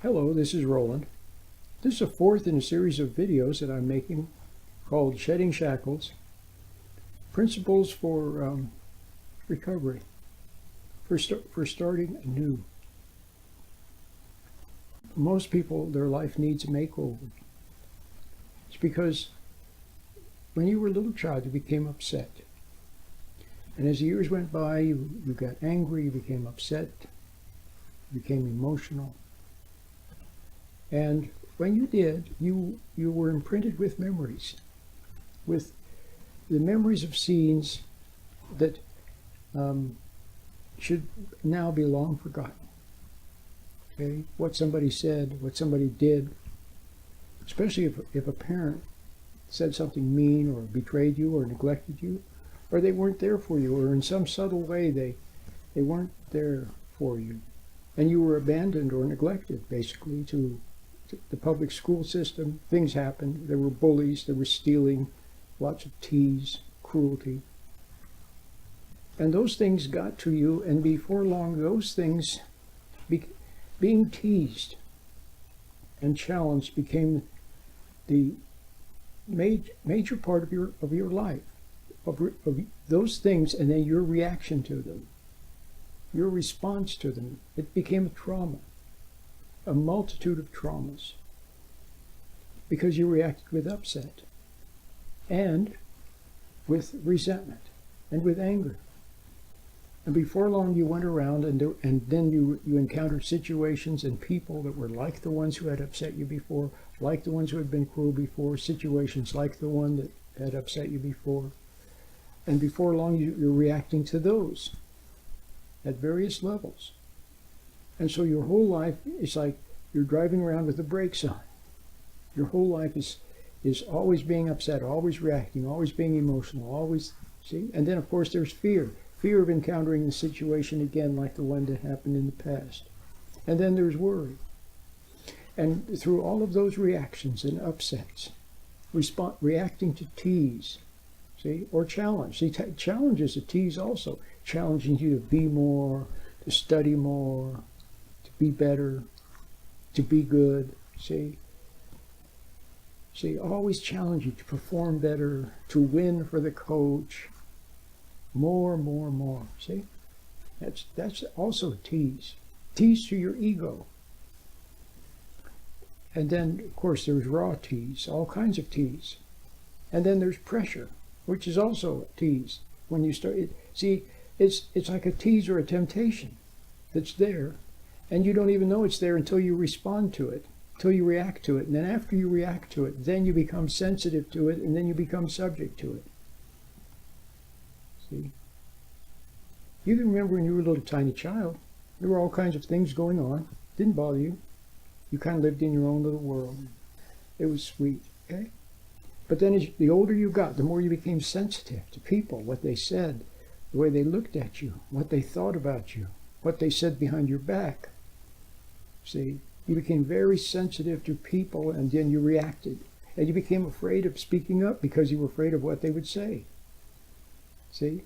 Hello, this is Roland. This is a fourth in a series of videos that I'm making called Shedding Shackles, Principles for Recovery, for starting anew. Most people, their life needs a makeover. It's because when you were a little child, you became upset. And as the years went by, you got angry, you became upset, you became emotional. And when you did, you were imprinted with memories, with the memories of scenes that should now be long forgotten. Okay? What somebody said, what somebody did, especially if a parent said something mean or betrayed you or neglected you, or they weren't there for you, or in some subtle way they weren't there for you, and you were abandoned or neglected, basically, to the public school system. Things happened. There were bullies, there was stealing, lots of tease, cruelty. And those things got to you, and before long, those things, being teased and challenged, became the major part of your life, of those things, and then your reaction to them, your response to them. It became a trauma. A multitude of traumas, because you reacted with upset and with resentment and with anger. And before long you went around and then you encountered situations and people that were like the ones who had upset you before, like the ones who had been cruel before, situations like the one that had upset you before. And before long you're reacting to those at various levels. And so your whole life is like you're driving around with the brakes on. Your whole life is always being upset, always reacting, always being emotional, always, see? And then, of course, there's fear. Fear of encountering the situation again like the one that happened in the past. And then there's worry. And through all of those reactions and upsets, reacting to tease, see, or challenge. See, challenge is a tease also, challenging you to be more, to study more, be better, to be good, see, always challenge you to perform better, to win for the coach, more, see? That's also a tease to your ego. And then, of course, there's raw tease, all kinds of tease. And then there's pressure, which is also a tease. When you start, it's like a tease or a temptation that's there. And you don't even know it's there until you respond to it, until you react to it. And then after you react to it, then you become sensitive to it, and then you become subject to it. See? You can remember when you were a little tiny child, there were all kinds of things going on. Didn't bother you. You kind of lived in your own little world. It was sweet, okay? But then as the older you got, the more you became sensitive to people, what they said, the way they looked at you, what they thought about you, what they said behind your back. See, you became very sensitive to people, and then you reacted. And you became afraid of speaking up because you were afraid of what they would say. See?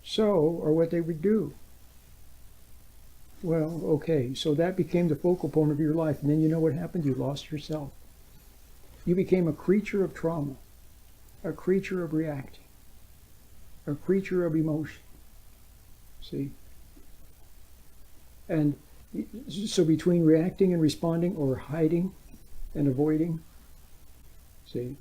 So, or what they would do. Well, okay, so that became the focal point of your life, and then you know what happened? You lost yourself. You became a creature of trauma, a creature of reacting, a creature of emotion. See? And so between reacting and responding, or hiding and avoiding, see,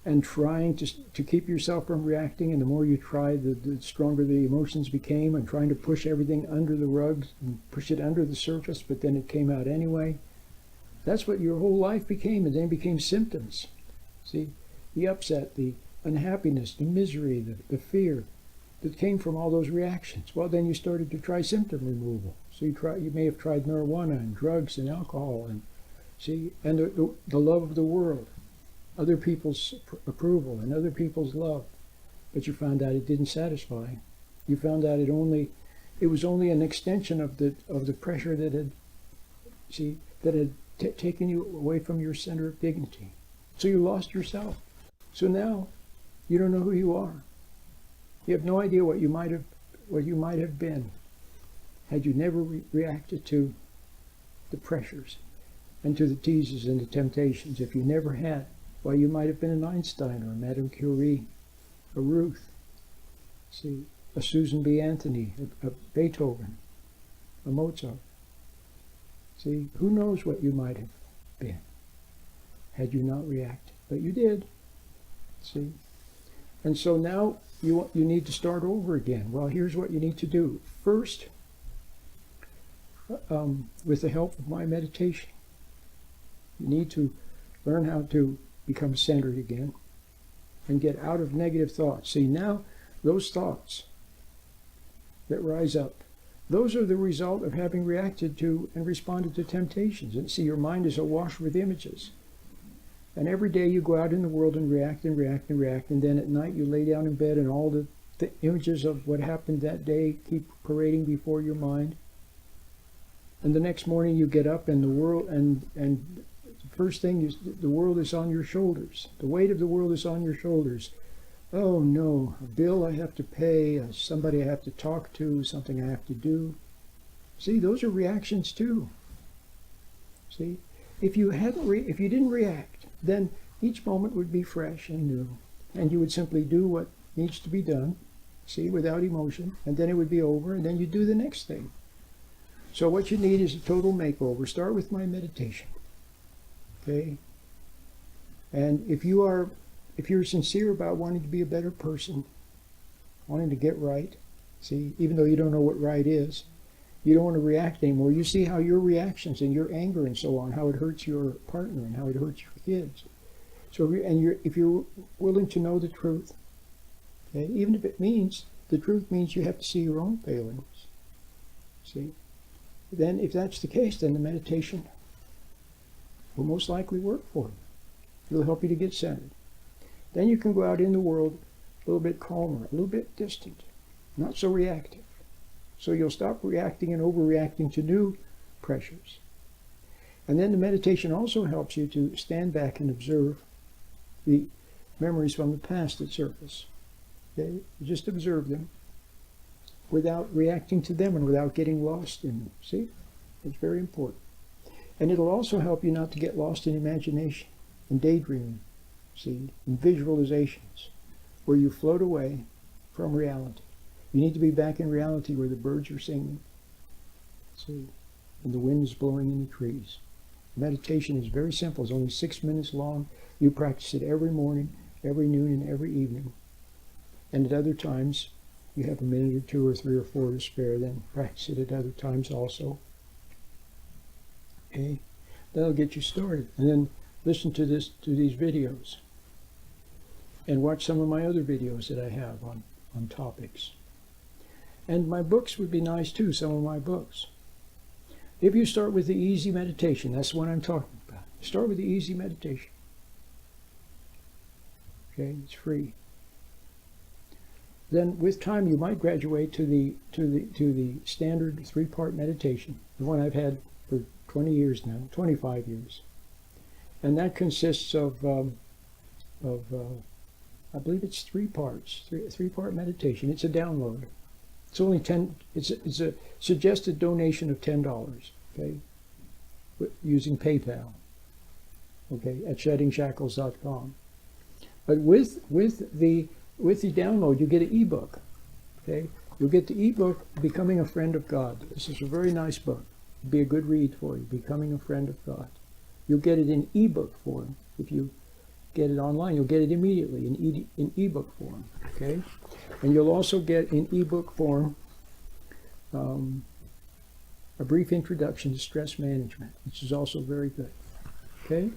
and trying to keep yourself from reacting, and the more you tried, the stronger the emotions became, and trying to push everything under the rug and push it under the surface, but then it came out anyway. That's what your whole life became, and then it became symptoms. See, the upset, the unhappiness, the misery, the fear that came from all those reactions. Well, then you started to try symptom removal. So you may have tried marijuana and drugs and alcohol, and see, and the love of the world, other people's approval and other people's love. But you found out it didn't satisfy. You found out it was only an extension of the pressure that had taken you away from your center of dignity. So you lost yourself. So now you don't know who you are. You have no idea what you might have been had you never reacted to the pressures and to the teases and the temptations. If you never had, why, you might have been an Einstein or a Madame Curie, a Ruth, see, a Susan B. Anthony, a Beethoven, a Mozart. See, who knows what you might have been had you not reacted. But you did. See? And so now you need to start over again. Well, here's what you need to do. First, with the help of my meditation, you need to learn how to become centered again and get out of negative thoughts. See, now those thoughts that rise up, those are the result of having reacted to and responded to temptations. And see, your mind is awash with images. And every day you go out in the world and react and react and react, and then at night you lay down in bed and all the images of what happened that day keep parading before your mind. And the next morning you get up and the world, and the first thing is the world is on your shoulders. The weight of the world is on your shoulders. Oh no, a bill I have to pay, somebody I have to talk to, something I have to do. See, those are reactions too. See, if you didn't react, then each moment would be fresh and new, and you would simply do what needs to be done, see, without emotion, and then it would be over, and then you do the next thing. So what you need is a total makeover. Start with my meditation, okay? And if you're sincere about wanting to be a better person, wanting to get right, see, even though you don't know what right is, you don't want to react anymore. You see how your reactions and your anger and so on, how it hurts your partner and how it hurts your kids. So, if you're willing to know the truth, okay, even if the truth means you have to see your own failings, see, then if that's the case, then the meditation will most likely work for you. It'll help you to get centered. Then you can go out in the world a little bit calmer, a little bit distant, not so reactive. So you'll stop reacting and overreacting to new pressures. And then the meditation also helps you to stand back and observe the memories from the past that surface. Okay? Just observe them without reacting to them and without getting lost in them. See? It's very important. And it'll also help you not to get lost in imagination and daydreaming, see, and visualizations, where you float away from reality. You need to be back in reality where the birds are singing, see, and the wind is blowing in the trees. Meditation is very simple. It's only 6 minutes long. You practice it every morning, every noon, and every evening. And at other times, you have a minute or 2 or 3 or 4 to spare, then practice it at other times also. Okay? That'll get you started. And then listen to these videos. And watch some of my other videos that I have on topics. And my books would be nice too, some of my books. If you start with the easy meditation, that's what I'm talking about. Start with the easy meditation. Okay, it's free. Then with time you might graduate to the standard 3-part meditation, the one I've had for 20 years now, 25 years. And that consists of I believe it's 3 parts, 3-part meditation. It's a download. It's only it's a suggested donation of $10, okay, using PayPal, okay, at sheddingshackles.com. But with the download, you get an ebook, okay. You'll get the ebook, Becoming a Friend of God. This is a very nice book. It'll be a good read for you, Becoming a Friend of God. You'll get it in ebook form. If you get it online, you'll get it immediately in ebook form, okay? And you'll also get in ebook form a brief introduction to stress management, which is also very good, okay?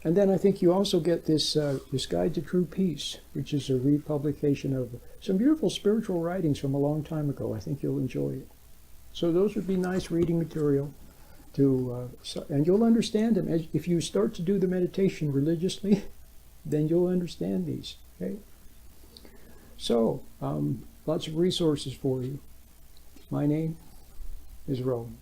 And then I think you also get this Guide to True Peace, which is a republication of some beautiful spiritual writings from a long time ago. I think you'll enjoy it. So those would be nice reading material and you'll understand them. If you start to do the meditation religiously, then you'll understand these, okay? So, lots of resources for you. My name is Roland.